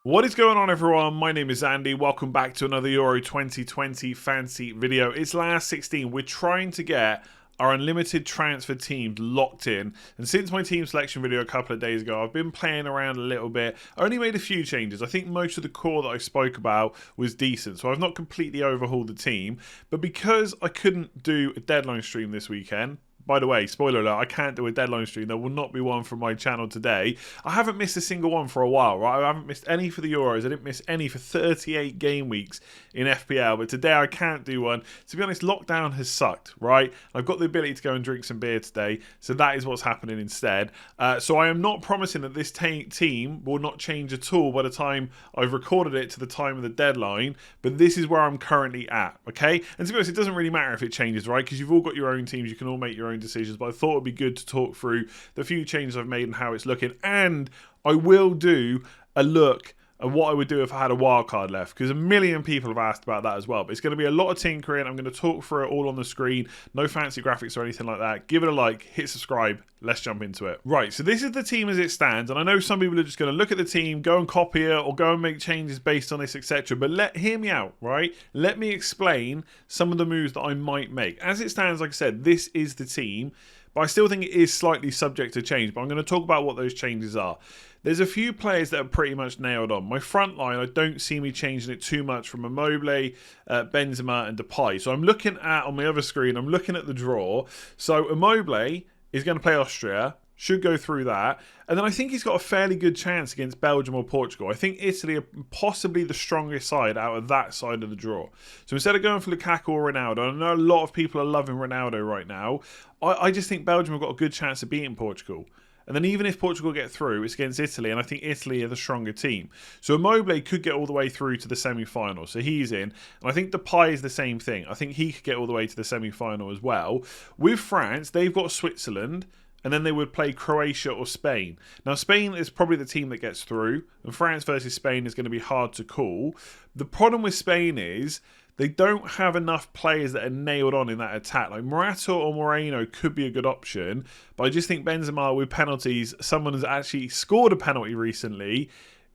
What is going on, everyone? My name is Andy. Welcome back to another Euro 2020 fancy video. It's last 16. We're trying to get our unlimited transfer teams locked in, and since my team selection video a couple of days ago, I've been playing around a little bit. I only made a few changes. I think most of the core that I spoke about was decent, so I've not completely overhauled the team. But because I couldn't do a deadline stream this weekend, by the way, spoiler alert, I can't do a deadline stream. There will not be one from my channel today. I haven't missed a single one for a while, right? I haven't missed any for the Euros. I didn't miss any for 38 game weeks in FPL. But today I can't do one. To be honest, lockdown has sucked, right? I've got the ability to go and drink some beer today. So that is what's happening instead. So I am not promising that this team will not change at all by the time I've recorded it to the time of the deadline. But this is where I'm currently at, okay? And to be honest, it doesn't really matter if it changes, right? Because you've all got your own teams. You can all make your own decisions, but I thought it'd be good to talk through the few changes I've made and how it's looking. And I will do a look at what I would do if I had a wildcard left, because a million people have asked about that as well. But it's going to be a lot of tinkering. I'm going to talk through it all on the screen. No fancy graphics or anything like that. Give it a like, hit subscribe. Let's jump into it. Right, so this is the team as it stands, and I know some people are just going to look at the team, go and copy it, or go and make changes based on this, etc. But hear me out, right? Let me explain some of the moves that I might make. As it stands, like I said, this is the team, but I still think it is slightly subject to change. But I'm going to talk about what those changes are. There's a few players that are pretty much nailed on. My front line, I don't see me changing it too much from Immobile, Benzema and Depay. So I'm looking at, on my other screen, I'm looking at the draw. So Immobile is going to play Austria, should go through that. And then I think he's got a fairly good chance against Belgium or Portugal. I think Italy are possibly the strongest side out of that side of the draw. So instead of going for Lukaku or Ronaldo, I know a lot of people are loving Ronaldo right now. I just think Belgium have got a good chance of beating Portugal. And then even if Portugal get through, it's against Italy, and I think Italy are the stronger team. So Immobile could get all the way through to the semi-final, so he's in. And I think Depay is the same thing. I think he could get all the way to the semi-final as well. With France, they've got Switzerland, and then they would play Croatia or Spain. Now, Spain is probably the team that gets through, and France versus Spain is going to be hard to call. The problem with Spain is they don't have enough players that are nailed on in that attack. Like Morata or Moreno could be a good option, but I just think Benzema with penalties, someone has actually scored a penalty recently,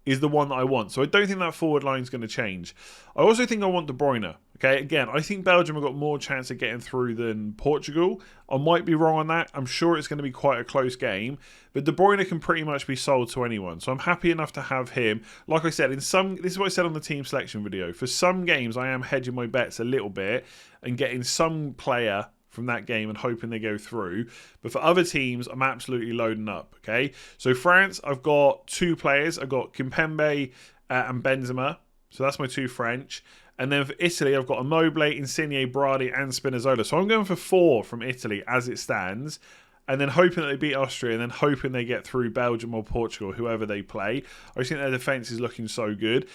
is the one that I want. So I don't think that forward line is going to change. I also think I want De Bruyne. Okay, again, I think Belgium have got more chance of getting through than Portugal. I might be wrong on that. I'm sure it's going to be quite a close game. But De Bruyne can pretty much be sold to anyone. So I'm happy enough to have him. Like I said, this is what I said on the team selection video. For some games, I am hedging my bets a little bit and getting some player from that game and hoping they go through. But for other teams, I'm absolutely loading up, okay? So France, I've got two players. I've got Kimpembe and Benzema. So that's my two French. And then for Italy, I've got Immobile, Insigne, Brady, and Spinazzola. So I'm going for 4 from Italy as it stands. And then hoping that they beat Austria, and then hoping they get through Belgium or Portugal, whoever they play. I just think their defence is looking so good.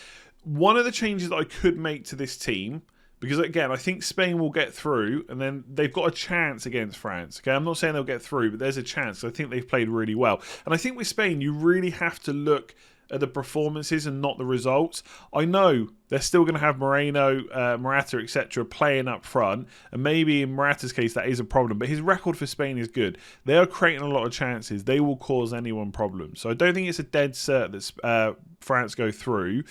One of the changes that I could make to this team, because again, I think Spain will get through, and then they've got a chance against France. Okay, I'm not saying they'll get through, but there's a chance. I think they've played really well. And I think with Spain, you really have to look at the performances and not the results. I know they're still going to have Moreno, Morata, etc. playing up front, and maybe in Morata's case that is a problem, but his record for Spain is good. They are creating a lot of chances. They will cause anyone problems. So I don't think it's a dead cert that France go through.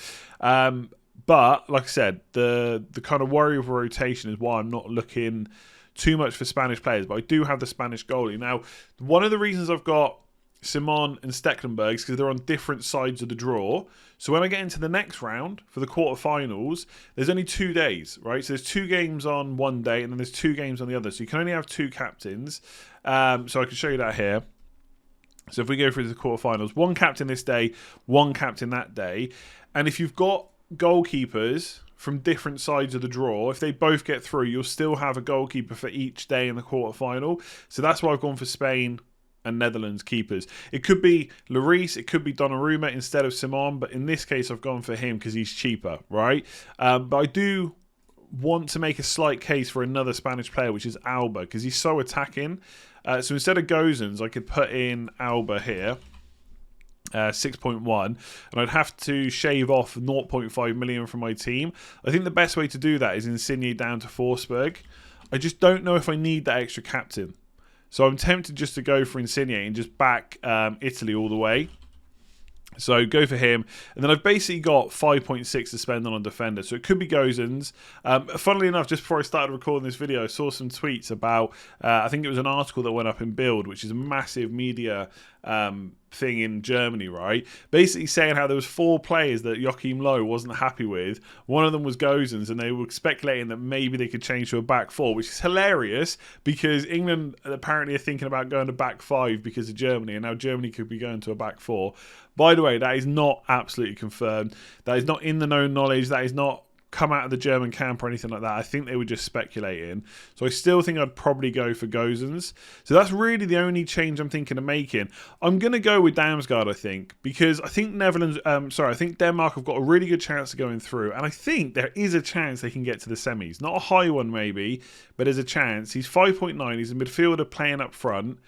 But like I said, the kind of worry of rotation is why I'm not looking too much for Spanish players, but I do have the Spanish goalie. Now, one of the reasons I've got Simon and Stecklenburg because they're on different sides of the draw. So when I get into the next round for the quarterfinals, there's only 2 days, right? So there's 2 games on one day and then there's 2 games on the other. So you can only have 2 captains. So I can show you that here. So if we go through the quarterfinals, 1 captain this day, 1 captain that day. And if you've got goalkeepers from different sides of the draw, if they both get through, you'll still have a goalkeeper for each day in the quarterfinal. So that's why I've gone for Spain and Netherlands keepers. It could be Lloris, it could be Donnarumma instead of Simon, but in this case I've gone for him because he's cheaper, right? But I do want to make a slight case for another Spanish player, which is Alba, because he's so attacking. So instead of Gozens, I could put in Alba here. 6.1, and I'd have to shave off 0.5 million from my team. I think the best way to do that is Insigne down to Forsberg. I just don't know if I need that extra captain. So I'm tempted just to go for Insigne and just back Italy all the way. So go for him. And then I've basically got 5.6 to spend on a defender. So it could be Gozens. Funnily enough, just before I started recording this video, I saw some tweets about, I think it was an article that went up in Bild, which is a massive media thing in Germany, right? Basically saying how there was 4 players that Joachim Low wasn't happy with. One of them was Gozens, and they were speculating that maybe they could change to a back 4, which is hilarious because England apparently are thinking about going to back 5 because of Germany, and now Germany could be going to a back 4. By the way, that is not absolutely confirmed. That is not in the known knowledge. That is not come out of the German camp or anything like that. I think they were just speculating. So I still think I'd probably go for Gozens. So that's really the only change I'm thinking of making. I'm going to go with Damsgaard, I think, because I think I think Denmark have got a really good chance of going through. And I think there is a chance they can get to the semis. Not a high one maybe, but there's a chance. He's 5.9. He's a midfielder playing up front.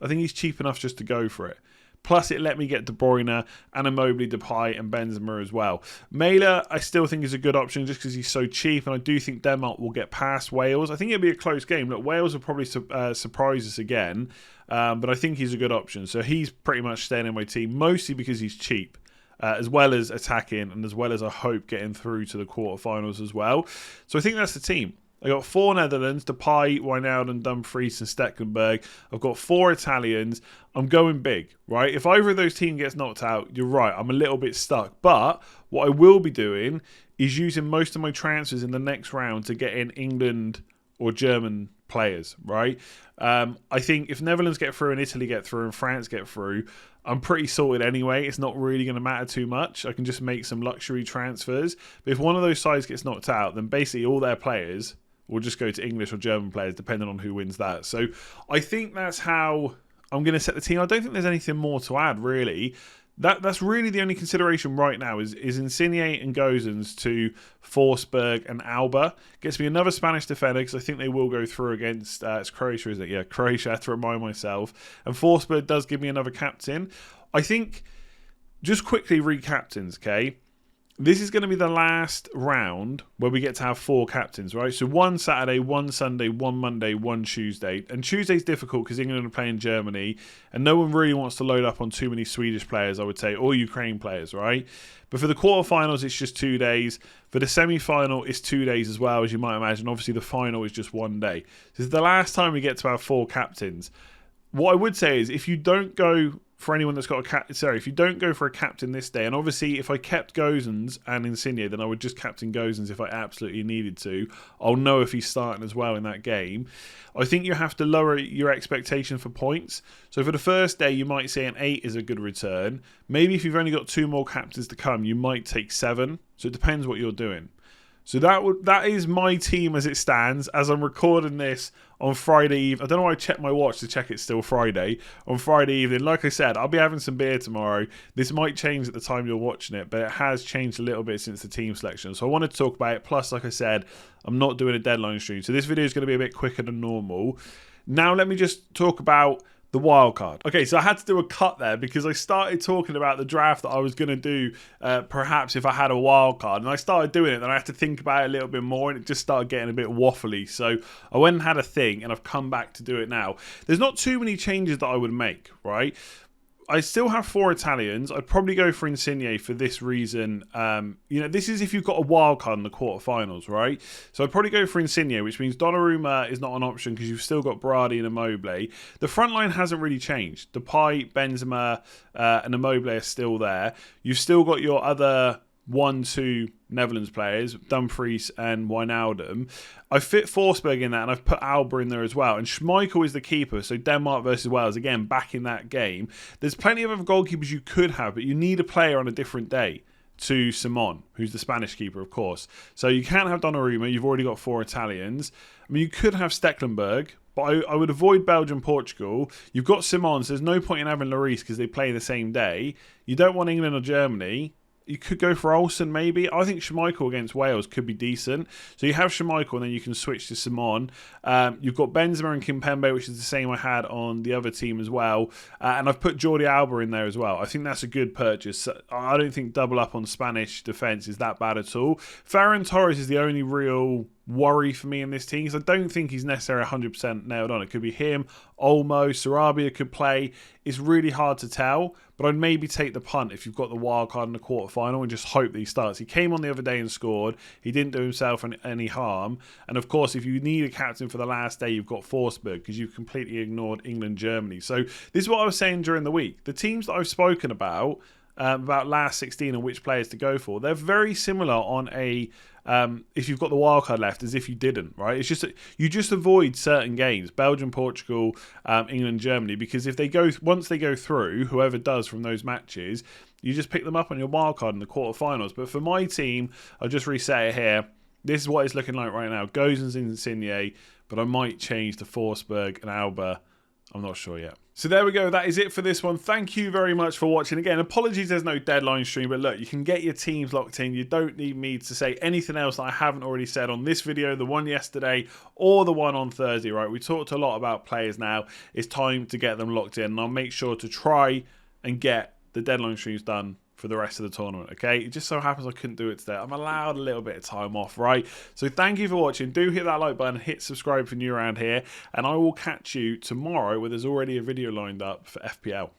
I think he's cheap enough just to go for it. Plus, it let me get De Bruyne and Immobile, Depay and Benzema as well. Mæhle, I still think is a good option just because he's so cheap, and I do think Denmark will get past Wales. I think it'll be a close game. Look, Wales will probably surprise us again, but I think he's a good option. So he's pretty much staying in my team, mostly because he's cheap. As well as attacking, and as well as I hope getting through to the quarterfinals as well. So I think that's the team. I got 4 Netherlands, Depay, Wijnaldum, Dumfries and Stekelenburg. I've got 4 Italians. I'm going big, right? If either of those teams gets knocked out, you're right, I'm a little bit stuck. But what I will be doing is using most of my transfers in the next round to get in England or German players, right? I think if Netherlands get through and Italy get through and France get through, I'm pretty sorted anyway. It's not really going to matter too much. I can just make some luxury transfers. But if one of those sides gets knocked out, then basically all their players will just go to English or German players, depending on who wins that. So I think that's how I'm going to set the team. I don't think there's anything more to add, really. That's really the only consideration right now is Insigne and Gozens to Forsberg and Alba. Gets me another Spanish defender because I think they will go through against it's Croatia, isn't it? Yeah, Croatia, I have to remind myself. And Forsberg does give me another captain. I think, just quickly re-captains, okay? This is going to be the last round where we get to have 4 captains, right? So 1 Saturday, 1 Sunday, 1 Monday, 1 Tuesday. And Tuesday's difficult because England are playing Germany and no one really wants to load up on too many Swedish players, I would say, or Ukraine players, right? But for the quarterfinals, it's just 2 days. For the semi-final, it's 2 days as well, as you might imagine. Obviously, the final is just 1 day. This is the last time we get to have 4 captains. What I would say is if you don't go for anyone that's got if you don't go for a captain this day, and obviously if I kept Gozens and Insigne, then I would just captain Gozens if I absolutely needed to. I'll know if he's starting as well in that game. I think you have to lower your expectation for points. So for the first day, you might say an 8 is a good return. Maybe if you've only got 2 more captains to come, you might take 7. So it depends what you're doing. So that is my team as it stands. As I'm recording this on Friday evening. I don't know why I checked my watch to check it's still Friday. On Friday evening, like I said, I'll be having some beer tomorrow. This might change at the time you're watching it, but it has changed a little bit since the team selection. So I wanted to talk about it. Plus, like I said, I'm not doing a deadline stream. So this video is going to be a bit quicker than normal. Now let me just talk about the wildcard. Okay, so I had to do a cut there because I started talking about the draft that I was going to do perhaps if I had a wildcard. And I started doing it, and I had to think about it a little bit more, and it just started getting a bit waffly. So I went and had a think, and I've come back to do it now. There's not too many changes that I would make, right? I still have 4 Italians. I'd probably go for Insigne for this reason. This is if you've got a wild card in the quarterfinals, right? So I'd probably go for Insigne, which means Donnarumma is not an option because you've still got Brady and Immobile. The front line hasn't really changed. Depay, Benzema, and Immobile are still there. You've still got your other 1-2 Netherlands players, Dumfries and Wijnaldum. I fit Forsberg in that, and I've put Alba in there as well. And Schmeichel is the keeper, so Denmark versus Wales, again, back in that game. There's plenty of other goalkeepers you could have, but you need a player on a different day to Simon, who's the Spanish keeper, of course. So you can't have Donnarumma. You've already got 4 Italians. I mean, you could have Stekelenburg, but I would avoid Belgium-Portugal. You've got Simon, so there's no point in having Lloris because they play the same day. You don't want England or Germany. You could go for Olsen, maybe. I think Schmeichel against Wales could be decent. So you have Schmeichel, and then you can switch to Simon. You've got Benzema and Kimpembe, which is the same I had on the other team as well. And I've put Jordi Alba in there as well. I think that's a good purchase. I don't think double up on Spanish defence is that bad at all. Ferran Torres is the only real worry for me in this team because I don't think he's necessarily 100% nailed on. It could be him, Olmo, Sarabia could play. it's really hard to tell, but I'd maybe take the punt if you've got the wild card in the quarterfinal and just hope that he starts. He came on the other day and scored. He didn't do himself any harm. And of course, if you need a captain for the last day, you've got Forsberg because you've completely ignored England, Germany. So this is what I was saying during the week. The teams that I've spoken about last 16 and which players to go for, they're very similar on a if you've got the wildcard left as if you didn't, right? It's just you just avoid certain games, Belgium, Portugal, England, Germany, because if they go once they go through, whoever does from those matches, you just pick them up on your wildcard in the quarterfinals. But for my team, I'll just reset it here. This is what it's looking like right now. Gozens and Insigne, but I might change to Forsberg and Alba. I'm not sure yet. So there we go. That is it for this one. Thank you very much for watching. Again, apologies there's no deadline stream, but look, you can get your teams locked in. You don't need me to say anything else that I haven't already said on this video, the one yesterday, or the one on Thursday, right? We talked a lot about players now. It's time to get them locked in, and I'll make sure to try and get the deadline streams done for the rest of the tournament, okay? It just so happens I couldn't do it today. I'm allowed a little bit of time off, right? So thank you for watching. Do hit that like button, hit subscribe if you're new around here, and I will catch you tomorrow where there's already a video lined up for FPL.